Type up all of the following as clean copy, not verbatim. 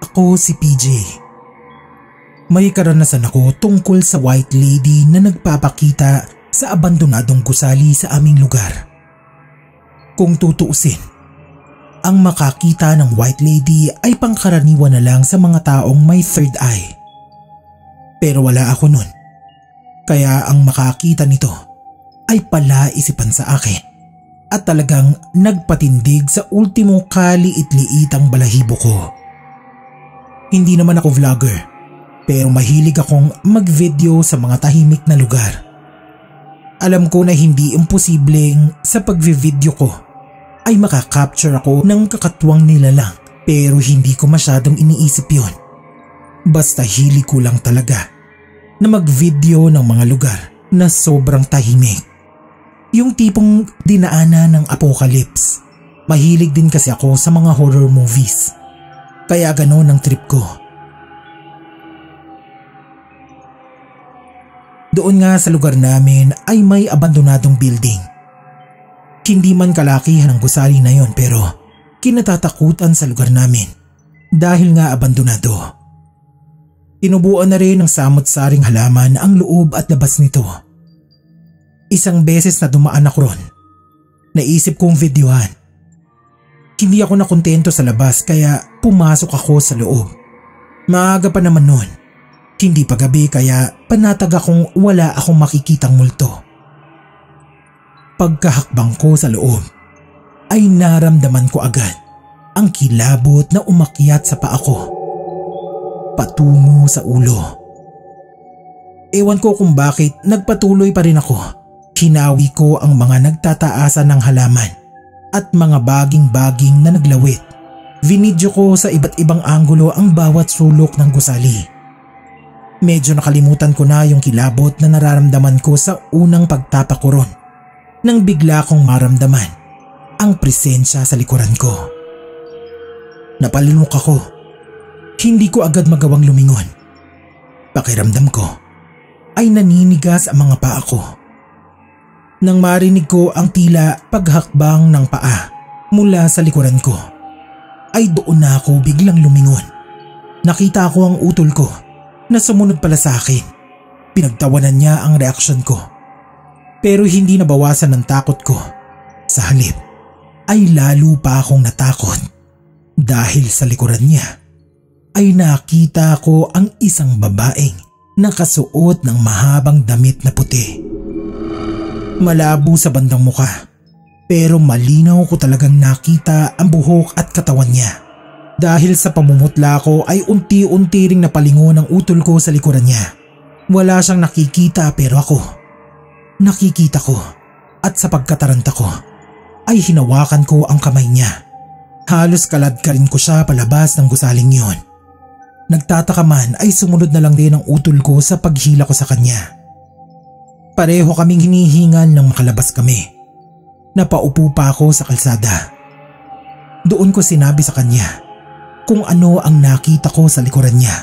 Ako si PJ. May karanasan ako tungkol sa white lady na nagpapakita sa abandonadong gusali sa aming lugar. Kung tutuusin, ang makakita ng white lady ay pangkaraniwan na lang sa mga taong may third eye. Pero wala ako nun. Kaya ang makakita nito ay palaisipan sa akin at talagang nagpatindig sa ultimong kaliit-liitang balahibo ko. Hindi naman ako vlogger, pero mahilig akong mag-video sa mga tahimik na lugar. Alam ko na hindi imposibleng sa pag-video ko ay makakapture ako ng kakatwang nilalang, pero hindi ko masyadong iniisip yon. Basta hilig ko lang talaga na mag-video ng mga lugar na sobrang tahimik. Yung tipong dinaanan ng apocalypse. Mahilig din kasi ako sa mga horror movies. Kaya gano'n ang trip ko. Doon nga sa lugar namin ay may abandonadong building. Hindi man kalakihan ang gusali na yon, pero kinatatakutan sa lugar namin dahil nga abandonado. Tinubuan na rin ng samot-saring halaman ang loob at labas nito. Isang beses na dumaan ako ron, naisip kong videohan. Hindi ako nakontento sa labas kaya pumasok ako sa loob. Maaga pa naman noon, hindi pa gabi kaya panatag akong wala akong makikitang multo. Pagkahakbang ko sa loob ay naramdaman ko agad ang kilabot na umakyat sa paa ko patungo sa ulo. Ewan ko kung bakit nagpatuloy pa rin ako. Hinawi ko ang mga nagtataasan ng halaman at mga baging-baging na naglawit. Vinidyo ko sa iba't ibang anggulo ang bawat sulok ng gusali. Medyo nakalimutan ko na yung kilabot na nararamdaman ko sa unang pagtapak ko ron nang bigla kong maramdaman ang presensya sa likuran ko. Napalunok ako. Hindi ko agad magawang lumingon. Pakiramdam ko ay naninigas ang mga paa ko. Nang marinig ko ang tila paghakbang ng paa mula sa likuran ko, ay doon na ako biglang lumingon. Nakita ko ang utol ko na sumunod pala sa akin. Pinagtawanan niya ang reaksyon ko. Pero hindi nabawasan ng takot ko. Sa halip ay lalo pa akong natakot dahil sa likuran niya ay nakita ko ang isang babaeng nakasuot ng mahabang damit na puti. Malabo sa bandang muka, pero malinaw ko talagang nakita ang buhok at katawan niya. Dahil sa pamumutla ko ay unti-unti ring napalingon ang utol ko sa likuran niya. Wala siyang nakikita pero ako, nakikita ko, at sa pagkataranta ko ay hinawakan ko ang kamay niya. Halos kaladkarin ko siya palabas ng gusaling yon. Nagtataka man ay sumunod na lang din ang utol ko sa paghila ko sa kanya. Pareho kaming hinihingal nang makalabas kami. Napaupo pa ako sa kalsada. Doon ko sinabi sa kanya kung ano ang nakita ko sa likuran niya.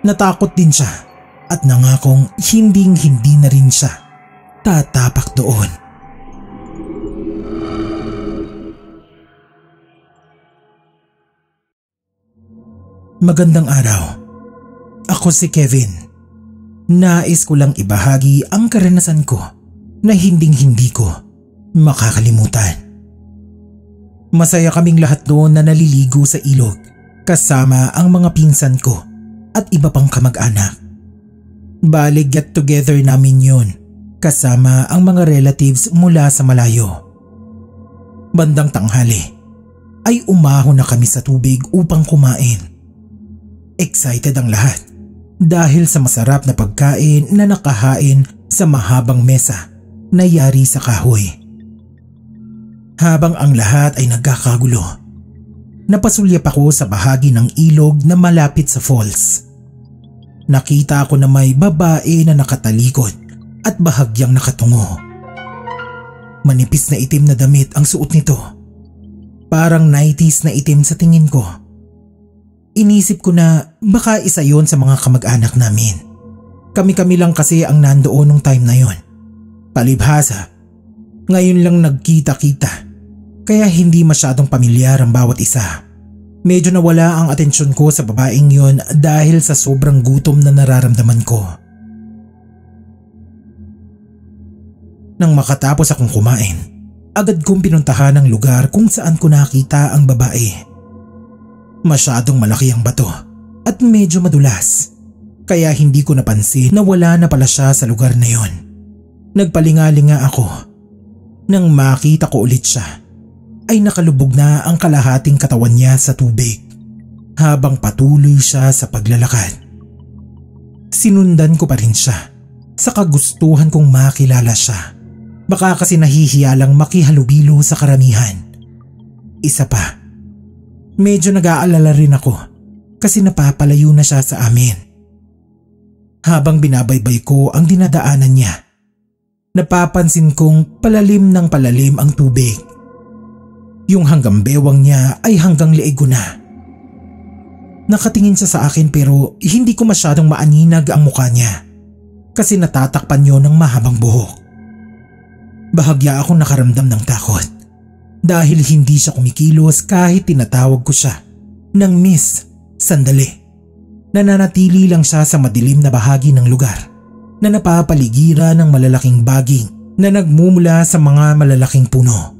Natakot din siya at nangakong hinding-hindi na rin siya tatapak doon. Magandang araw. Ako si Kevin. Nais ko lang ibahagi ang karanasan ko na hinding-hindi ko makakalimutan. Masaya kaming lahat doon na naliligo sa ilog kasama ang mga pinsan ko at iba pang kamag-anak. Bale get together namin yun kasama ang mga relatives mula sa malayo. Bandang tanghali ay umahon na kami sa tubig upang kumain. Excited ang lahat dahil sa masarap na pagkain na nakahain sa mahabang mesa na yari sa kahoy. Habang ang lahat ay nagkakagulo, napasulyap ako sa bahagi ng ilog na malapit sa falls. Nakita ko na may babae na nakatalikod at bahagyang nakatungo. Manipis na itim na damit ang suot nito. Parang 90s na itim sa tingin ko. Inisip ko na baka isa yon sa mga kamag-anak namin. Kami-kami lang kasi ang nandoon nung time na yon. Palibhasa, ngayon lang nagkita-kita kaya hindi masyadong pamilyar ang bawat isa. Medyo nawala ang atensyon ko sa babaeng yon dahil sa sobrang gutom na nararamdaman ko. Nang makatapos akong kumain, agad kong pinuntahan ang lugar kung saan ko nakita ang babae. Masyadong malaki ang bato at medyo madulas, kaya hindi ko napansin na wala na pala siya sa lugar na yon. Nagpalingalinga ako. Nang makita ko ulit siya, ay nakalubog na ang kalahating katawan niya sa tubig habang patuloy siya sa paglalakad. Sinundan ko pa rin siya sa kagustuhan kong makilala siya. Baka kasi nahihiya lang makihalubilo sa karamihan. Isa pa, medyo nag-aalala rin ako kasi napapalayo na siya sa amin. Habang binabaybay ko ang dinadaanan niya, napapansin kong palalim ng palalim ang tubig. Yung hanggang bewang niya ay hanggang leeg ko na. Nakatingin siya sa akin pero hindi ko masyadong maaninag ang mukha niya kasi natatakpan niyo ng mahabang buhok. Bahagya akong nakaramdam ng takot dahil hindi siya kumikilos kahit tinatawag ko siya ng Miss Sandali. Nananatili lang siya sa madilim na bahagi ng lugar na napapaligiran ng malalaking baging na nagmumula sa mga malalaking puno.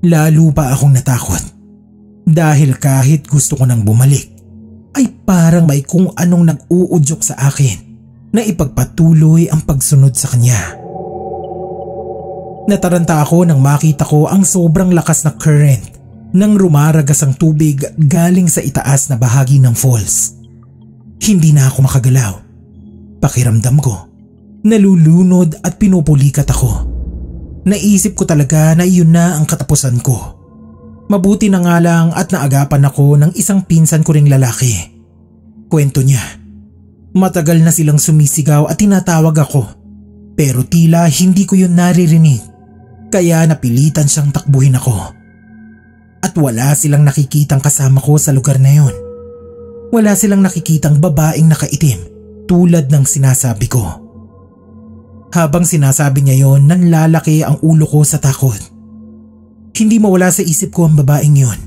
Lalo pa akong natakot dahil kahit gusto ko nang bumalik ay parang may kung anong nag-uudyok sa akin na ipagpatuloy ang pagsunod sa kanya. Nataranta ako nang makita ko ang sobrang lakas na current nang rumaragas ang tubig galing sa itaas na bahagi ng falls. Hindi na ako makagalaw. Pakiramdam ko, nalulunod at pinupulikat ako. Naisip ko talaga na iyon na ang katapusan ko. Mabuti na nga lang at naagapan ako ng isang pinsan ko ring lalaki. Kwento niya, matagal na silang sumisigaw at tinatawag ako pero tila hindi ko yun naririnig kaya napilitan siyang takbuhin ako. At wala silang nakikitang kasama ko sa lugar na yun. Wala silang nakikitang babaeng nakaitim tulad ng sinasabi ko. Habang sinasabi niya yon, nanlalaki ang ulo ko sa takot. Hindi mawala sa isip ko ang babaeng yon.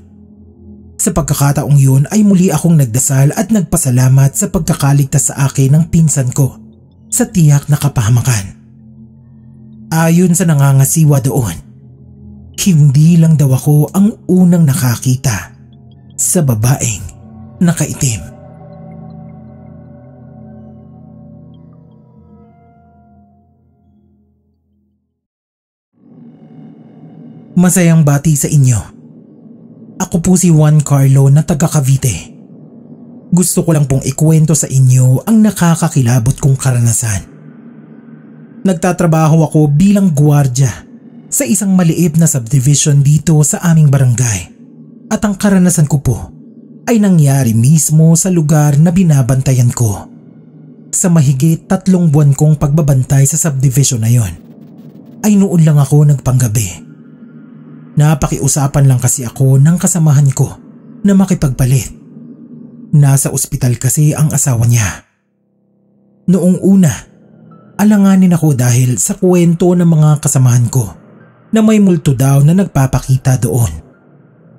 Sa pagkakataong yun ay muli akong nagdasal at nagpasalamat sa pagkakaligtas sa akin ng pinsan ko sa tiyak na kapahamakan. Ayon sa nangangasiwa doon, hindi lang daw ako ang unang nakakita sa babaeng nakaitim. Masayang bati sa inyo. Ako po si Juan Carlo na taga Cavite. Gusto ko lang pong ikwento sa inyo ang nakakakilabot kong karanasan. Nagtatrabaho ako bilang gwardiya sa isang maliit na subdivision dito sa aming barangay. At ang karanasan ko po ay nangyari mismo sa lugar na binabantayan ko. Sa mahigit 3 buwan kong pagbabantay sa subdivision na yon, ay noon lang ako nagpanggabi. Napakiusapan lang kasi ako ng kasamahan ko na makipagpalit. Nasa ospital kasi ang asawa niya. Noong una, alanganin ako dahil sa kwento ng mga kasamahan ko na may multo daw na nagpapakita doon.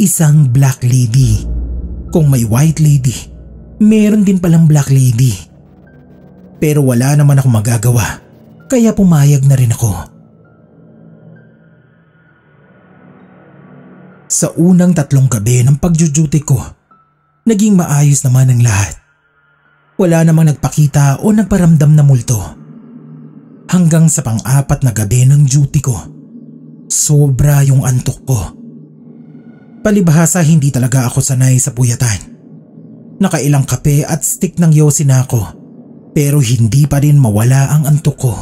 Isang black lady. Kung may white lady, meron din palang black lady. Pero wala naman ako magagawa, kaya pumayag na rin ako. Sa unang 3 gabi ng pagjuduty ko, naging maayos naman ang lahat. Wala namang nagpakita o nagparamdam na multo. Hanggang sa pang-4 na gabi ng duty ko, sobra yung antok ko. Palibhasa hindi talaga ako sanay sa puyatan. Nakailang kape at stick ng yosin ako, pero hindi pa rin mawala ang antok ko.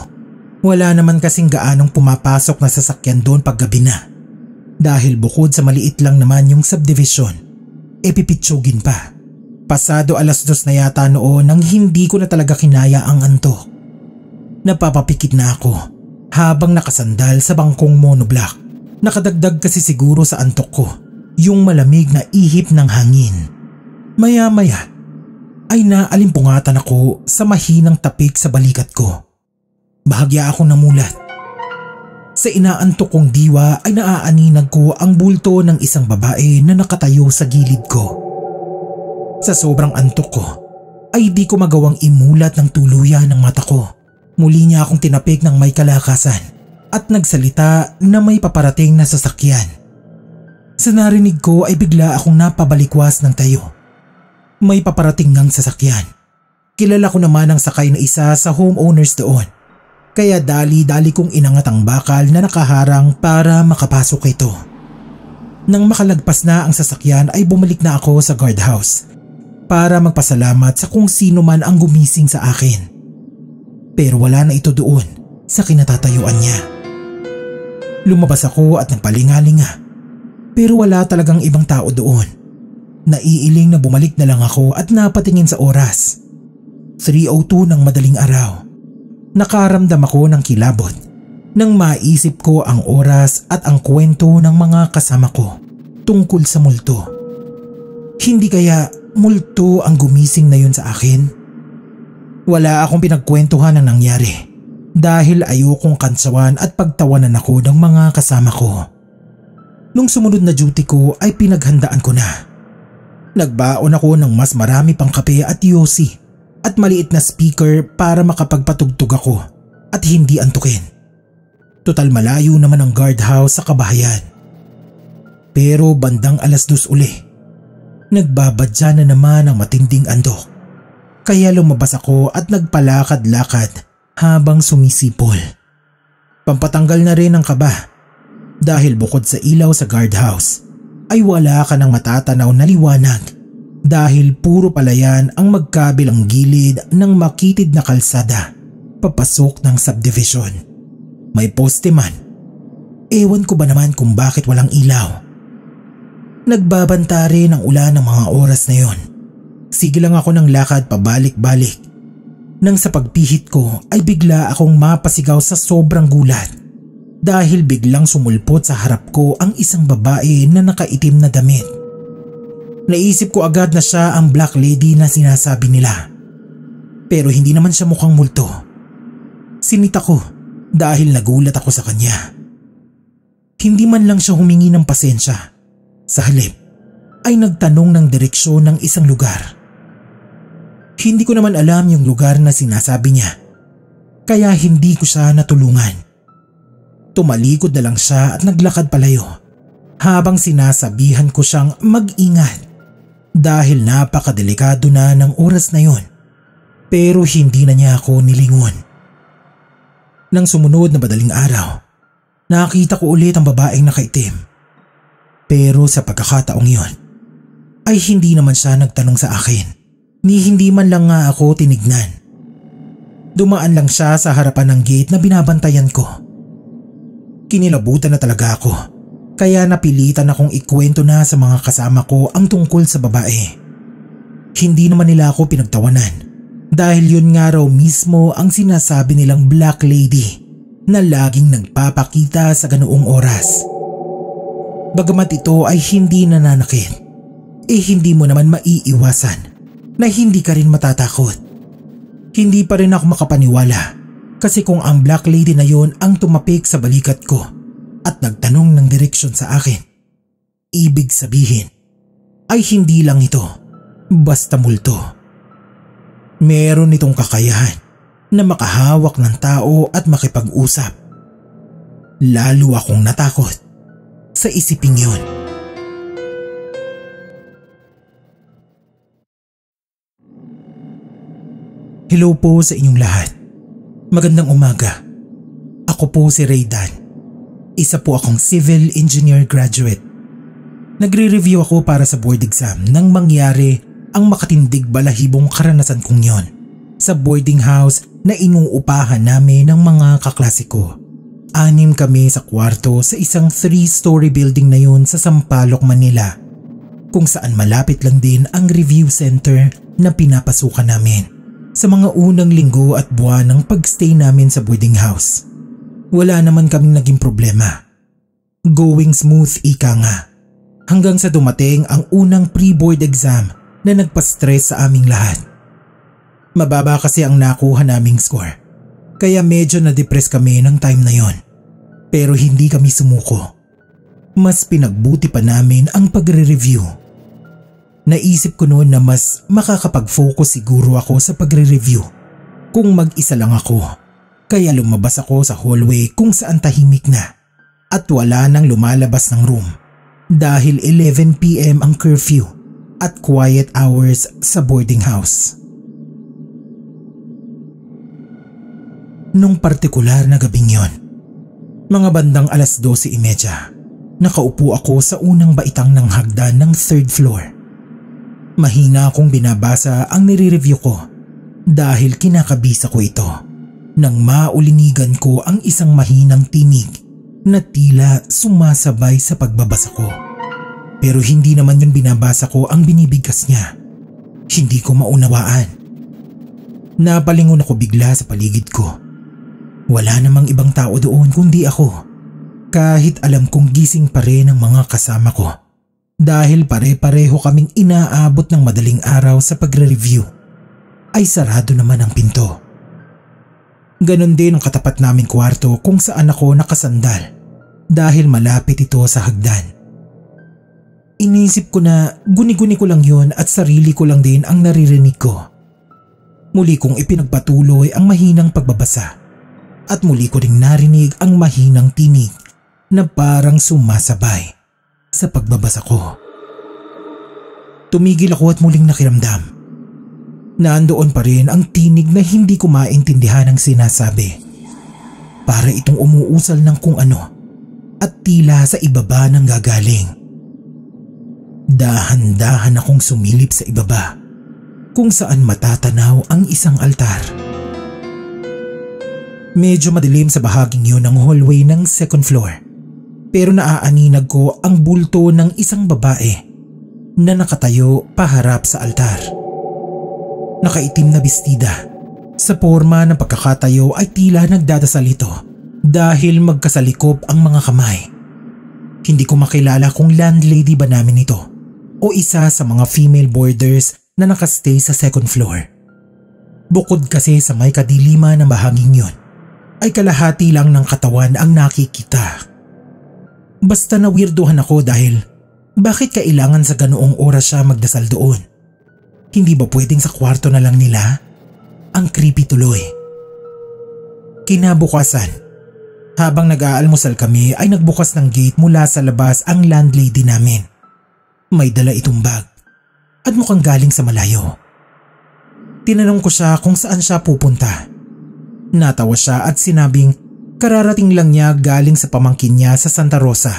Wala naman kasing gaanong pumapasok na sasakyan doon pag gabi na. Dahil bukod sa maliit lang naman yung subdivision, pipitsugin pa. Pasado 2:00 na yata noon nang hindi ko na talaga kinaya ang antok. Napapapikit na ako habang nakasandal sa bangkong monoblock. Nakadagdag kasi siguro sa antok ko yung malamig na ihip ng hangin. Maya-maya ay naalimpungatan ako sa mahinang tapik sa balikat ko. Bahagya akong namulat. Sa inaantok kong diwa ay naaaninag ko ang bulto ng isang babae na nakatayo sa gilid ko. Sa sobrang antok ko ay di ko magawang imulat ng tuluyan ng mata ko. Muli niya akong tinapik ng may kalakasan at nagsalita na may paparating na sasakyan. Sa narinig ko ay bigla akong napabalikwas ng tayo. May paparating ngang sasakyan. Kilala ko naman ang sakay na isa sa homeowners doon. Kaya dali-dali kong inangat ang bakal na nakaharang para makapasok ito. Nang makalagpas na ang sasakyan ay bumalik na ako sa guardhouse para magpasalamat sa kung sino man ang gumising sa akin. Pero wala na ito doon sa kinatatayuan niya. Lumabas ako at nagpalingalinga pero wala talagang ibang tao doon. Naiiling na bumalik na lang ako at napatingin sa oras. 3:02 ng madaling araw. Nakaramdam ako ng kilabot nang maisip ko ang oras at ang kwento ng mga kasama ko tungkol sa multo. Hindi kaya multo ang gumising na yun sa akin? Wala akong pinagkwentuhan ng nangyari dahil ayokong kansawan at pagtawanan ako ng mga kasama ko. Nung sumunod na duty ko ay pinaghandaan ko na. Nagbaon ako ng mas marami pang kape at yosi at maliit na speaker para makapagpatugtog ako at hindi antukin. Total malayo naman ang guardhouse sa kabahayan. Pero bandang 2:00 uli, nagbabadya na naman ang matinding andok. Kaya lumabas ako at nagpalakad-lakad habang sumisipol. Pampatanggal na rin ang kaba dahil bukod sa ilaw sa guardhouse ay wala ka ng matatanaw na liwanag. Dahil puro palayan ang magkabilang gilid ng makitid na kalsada papasok ng subdivision. May poste man. Ewan ko ba naman kung bakit walang ilaw. Nagbabanta rin ang ulan ng mga oras na yon. Sige lang ako ng lakad pabalik-balik. Nang sa pagpihit ko ay bigla akong mapasigaw sa sobrang gulat. Dahil biglang sumulpot sa harap ko ang isang babae na nakaitim na damit. Naisip ko agad na siya ang black lady na sinasabi nila. Pero hindi naman siya mukhang multo. Sinita ko dahil nagulat ako sa kanya. Hindi man lang siya humingi ng pasensya. Sa halip ay nagtanong ng direksyon ng isang lugar. Hindi ko naman alam yung lugar na sinasabi niya. Kaya hindi ko siya natulungan. Tumalikod na lang siya at naglakad palayo. Habang sinasabihan ko siyang mag-ingat. Dahil napakadelikado na ng oras na yon. Pero hindi na niya ako nilingon. Nang sumunod na madaling araw, nakita ko ulit ang babaeng nakaitim. Pero sa pagkakataong yon, ay hindi naman siya nagtanong sa akin. Ni hindi man lang nga ako tinignan. Dumaan lang siya sa harapan ng gate na binabantayan ko. Kinilabutan na talaga ako. Kaya napilitan akong ikwento na sa mga kasama ko ang tungkol sa babae. Hindi naman nila ako pinagtawanan dahil yun nga raw mismo ang sinasabi nilang black lady na laging nagpapakita sa ganoong oras. Bagamat ito ay hindi nananakit, hindi mo naman maiiwasan na hindi ka rin matatakot. Hindi pa rin ako makapaniwala kasi kung ang black lady na yun ang tumapik sa balikat ko at nagtanong ng direksyon sa akin, ibig sabihin ay hindi lang ito basta multo. Meron itong kakayahan na makahawak ng tao at makipag-usap. Lalo akong natakot sa isiping yun. Hello po sa inyong lahat. Magandang umaga. Ako po si Raydan. Isa po akong civil engineer graduate. Nagre-review ako para sa board exam nang mangyari ang makatindig balahibong karanasan kong yon sa boarding house na inuupahan namin ng mga kaklase ko. 6 kami sa kwarto sa isang 3-story building na yun sa Sampaloc, Manila, kung saan malapit lang din ang review center na pinapasukan namin sa mga unang linggo at buwan ng pagstay namin sa boarding house. Wala naman kaming naging problema. Going smooth ika nga. Hanggang sa dumating ang unang pre-board exam na nagpa-stress sa aming lahat. Mababa kasi ang nakuha naming score. Kaya medyo na-depress kami ng time na yon. Pero hindi kami sumuko. Mas pinagbuti pa namin ang pagre-review. Naisip ko noon na mas makakapag-focus siguro ako sa pagre-review kung mag-isa lang ako. Kaya lumabas ako sa hallway kung saan tahimik na at wala nang lumalabas ng room dahil 11 PM ang curfew at quiet hours sa boarding house. Nung partikular na gabing yon, mga bandang 12:30, nakaupo ako sa unang baitang ng hagdan ng 3rd floor. Mahina akong binabasa ang nire-review ko dahil kinakabisa ko ito nang maulinigan ko ang isang mahinang tinig na tila sumasabay sa pagbabasa ko. Pero hindi naman yung binabasa ko ang binibigkas niya. Hindi ko maunawaan. Napalingon ako bigla sa paligid ko. Wala namang ibang tao doon kundi ako. Kahit alam kong gising pa rin ang mga kasama ko. Dahil pare-pareho kaming inaabot ng madaling araw sa pagre-review, ay sarado naman ang pinto. Ganon din ang katapat naming kwarto kung saan ako nakasandal dahil malapit ito sa hagdan. Inisip ko na guni-guni ko lang yun at sarili ko lang din ang naririnig ko. Muli kong ipinagpatuloy ang mahinang pagbabasa at muli ko ring narinig ang mahinang tinig na parang sumasabay sa pagbabasa ko. Tumigil ako at muling nakiramdam. Nandoon pa rin ang tinig na hindi ko maintindihan ang sinasabi. Para itong umuusal ng kung ano at tila sa ibaba nang gagaling. Dahan-dahan akong sumilip sa ibaba kung saan matatanaw ang isang altar. Medyo madilim sa bahaging yun ng hallway ng 2nd floor, pero naaaninag ko ang bulto ng isang babae na nakatayo paharap sa altar. Nakaitim na bestida. Sa porma ng pagkakatayo ay tila nagdadasal ito dahil magkasalikop ang mga kamay. Hindi ko makilala kung landlady ba namin ito o isa sa mga female boarders na nakastay sa 2nd floor. Bukod kasi sa may kadiliman ng bahaging yun, ay kalahati lang ng katawan ang nakikita. Basta nawirduhan ako dahil bakit kailangan sa ganoong oras siya magdasal doon? Hindi ba pwedeng sa kwarto na lang nila? Ang creepy tuloy. Kinabukasan, habang nag-aalmusal kami ay nagbukas ng gate mula sa labas ang landlady namin. May dala itong bag at mukhang galing sa malayo. Tinanong ko siya kung saan siya pupunta. Natawa siya at sinabing kararating lang niya galing sa pamangkin niya sa Santa Rosa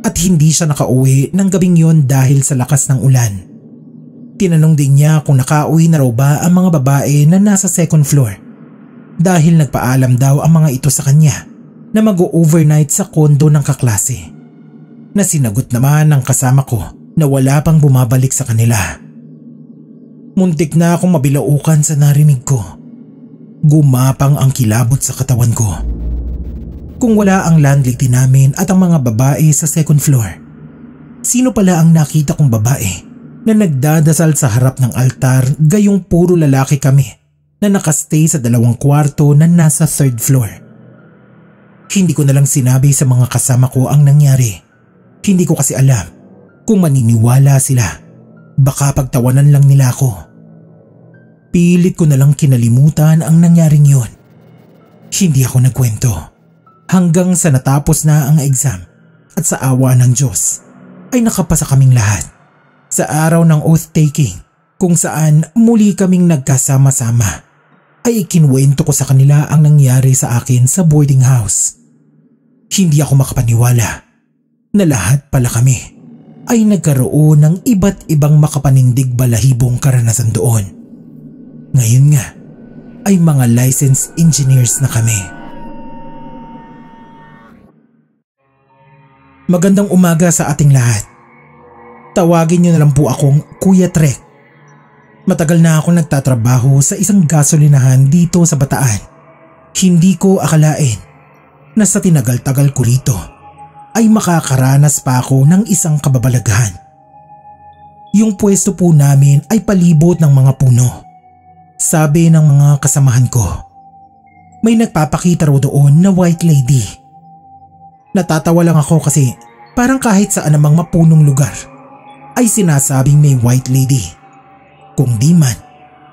at hindi siya nakauwi ng gabing yon dahil sa lakas ng ulan. Tinanong din niya kung nakauwi na raw ba ang mga babae na nasa 2nd floor dahil nagpaalam daw ang mga ito sa kanya na mag-overnight sa kondo ng kaklase. Na sinagot naman ng kasama ko na wala pang bumabalik sa kanila. Muntik na akong mabilaukan sa narinig ko. Gumapang ang kilabot sa katawan ko. Kung wala ang landlady namin at ang mga babae sa 2nd floor, sino pala ang nakita kong babae na nagdadasal sa harap ng altar gayong puro lalaki kami na nakastay sa 2 kwarto na nasa 3rd floor? Hindi ko na lang sinabi sa mga kasama ko ang nangyari. Hindi ko kasi alam kung maniniwala sila. Baka pagtawanan lang nila ako. Pilit ko na lang kinalimutan ang nangyaring yun. Hindi ako nagkwento. Hanggang sa natapos na ang exam at sa awa ng Diyos ay nakapasa kaming lahat. Sa araw ng oath-taking kung saan muli kaming nagkasama-sama ay ikinwento ko sa kanila ang nangyari sa akin sa boarding house. Hindi ako makapaniwala na lahat pala kami ay nagkaroon ng iba't ibang makapanindig balahibong karanasan doon. Ngayon nga ay mga licensed engineers na kami. Magandang umaga sa ating lahat. Tawagin niyo na lang po akong Kuya Trek. Matagal na akong nagtatrabaho sa isang gasolinahan dito sa Bataan. Hindi ko akalain na sa tinagal-tagal ko rito ay makakaranas pa ako ng isang kababalaghan. Yung pwesto po namin ay palibot ng mga puno. Sabi ng mga kasamahan ko, may nagpapakita raw doon na white lady. Natatawa lang ako kasi parang kahit saan namang mapunong lugar ay sinasabing may white lady. Kung di man,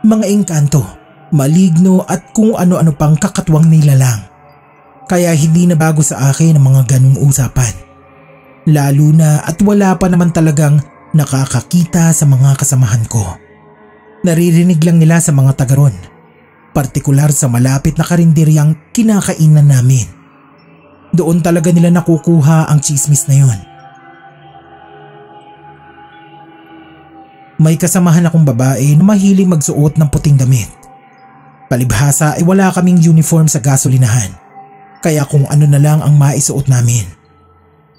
mga engkanto, maligno at kung ano-ano pang kakatwang nilalang. Kaya hindi na bago sa akin ang mga ganung usapan. Lalo na at wala pa naman talagang nakakakita sa mga kasamahan ko. Naririnig lang nila sa mga tagaron, partikular sa malapit na karinderyang kinakainan namin. Doon talaga nila nakukuha ang chismis na yon. May kasamahan akong babae na mahilig magsuot ng puting damit. Palibhasa ay wala kaming uniform sa gasolinahan, kaya kung ano na lang ang maisuot namin.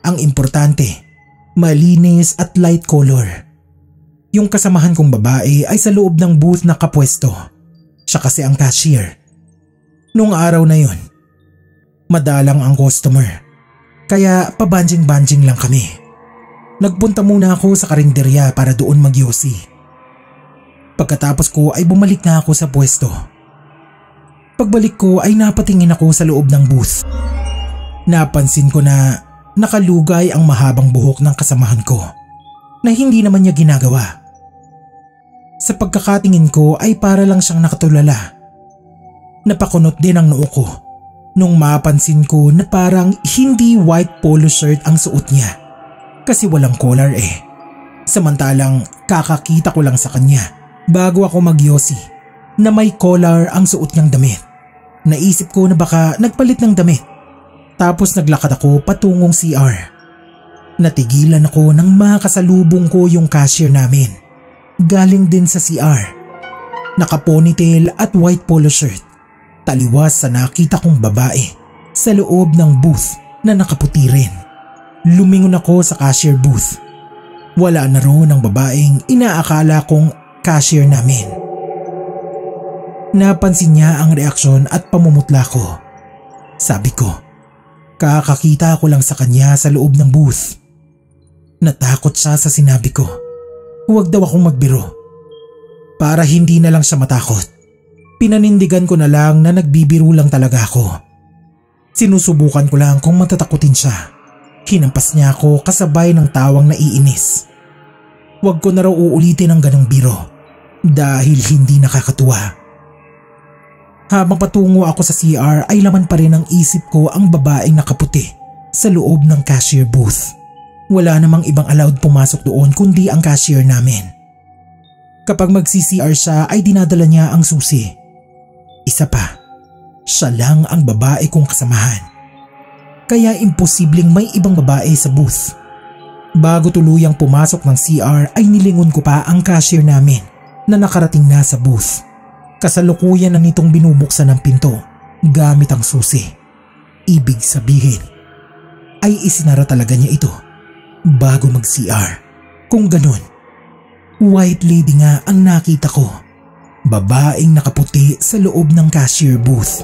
Ang importante, malinis at light color. Yung kasamahan kong babae ay sa loob ng booth na kapwesto. Siya kasi ang cashier. Nung araw na yon, madalang ang customer, kaya pabanjing-banjing lang kami. Nagpunta muna ako sa karinderya para doon magyosi. Pagkatapos ko ay bumalik na ako sa pwesto. Pagbalik ko ay napatingin ako sa loob ng booth. Napansin ko na nakalugay ang mahabang buhok ng kasamahan ko na hindi naman niya ginagawa. Sa pagkakatingin ko ay para lang siyang nakatulala. Napakunot din ang noo ko nung mapansin ko na parang hindi white polo shirt ang suot niya kasi walang collar eh. Samantalang kakakita ko lang sa kanya bago ako magyosi na may collar ang suot niyang damit. Naisip ko na baka nagpalit ng damit. Tapos naglakad ako patungong CR. Natigilan ako nang makasalubong ko yung cashier namin. Galing din sa CR. Naka-ponytail at white polo shirt. Taliwas sa nakita kong babae sa loob ng booth na nakaputi rin. Lumingon ako sa cashier booth. Wala na roon ang babaeng inaakala kong cashier namin. Napansin niya ang reaksyon at pamumutla ko. Sabi ko, kakakita ko lang sa kanya sa loob ng booth. Natakot siya sa sinabi ko. Huwag daw akong magbiro. Para hindi na lang siya matakot, pinanindigan ko na lang na nagbibiro lang talaga ako. Sinusubukan ko lang kung matatakutin siya. Hinampas niya ako kasabay ng tawang naiinis. Huwag ko na raw uulitin ang ganong biro dahil hindi nakakatuwa. Habang patungo ako sa CR ay laman pa rin ang isip ko ang babaeng nakaputi sa loob ng cashier booth. Wala namang ibang allowed pumasok doon kundi ang cashier namin. Kapag magsi-CR siya ay dinadala niya ang susi. Isa pa, siya lang ang babae kong kasamahan. Kaya imposibleng may ibang babae sa booth. Bago tuluyang pumasok ng CR ay nilingon ko pa ang cashier namin na nakarating na sa booth. Kasalukuyan na nitong binubuksan ng pinto gamit ang susi. Ibig sabihin ay isinara talaga niya ito bago mag-CR. Kung ganun, white lady nga ang nakita ko. Babaeng nakaputi sa loob ng cashier booth.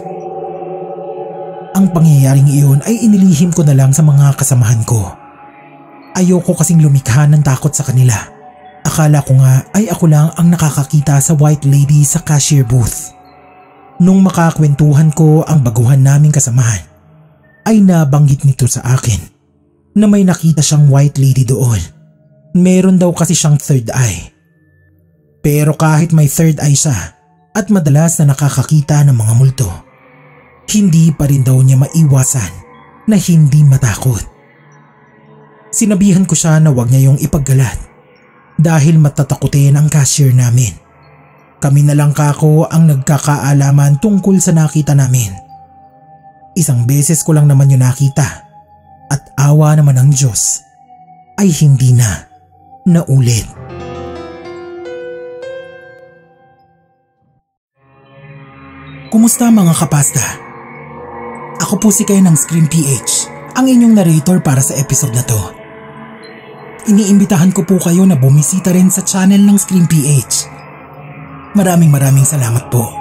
Ang pangyayaring iyon ay inilihim ko na lang sa mga kasamahan ko. Ayoko kasing lumikha ng takot sa kanila. Akala ko nga ay ako lang ang nakakakita sa white lady sa cashier booth. Nung makakwentuhan ko ang baguhan naming kasamahan, ay nabanggit nito sa akin na may nakita siyang white lady doon. Meron daw kasi siyang third eye. Pero kahit may third eye siya at madalas na nakakakita ng mga multo, hindi pa rin daw niya maiwasan na hindi matakot. Sinabihan ko siya na wag niya yung ipaggalat dahil matatakutin ang cashier namin. Kami na lang kako ang nagkakaalaman tungkol sa nakita namin. Isang beses ko lang naman yun nakita at awa naman ng Diyos ay hindi na naulit. Kumusta mga kapasta? Ako po si Ken ng Scream PH, ang inyong narrator para sa episode na to. Iniimbitahan ko po kayo na bumisita rin sa channel ng Scream PH. Maraming salamat po.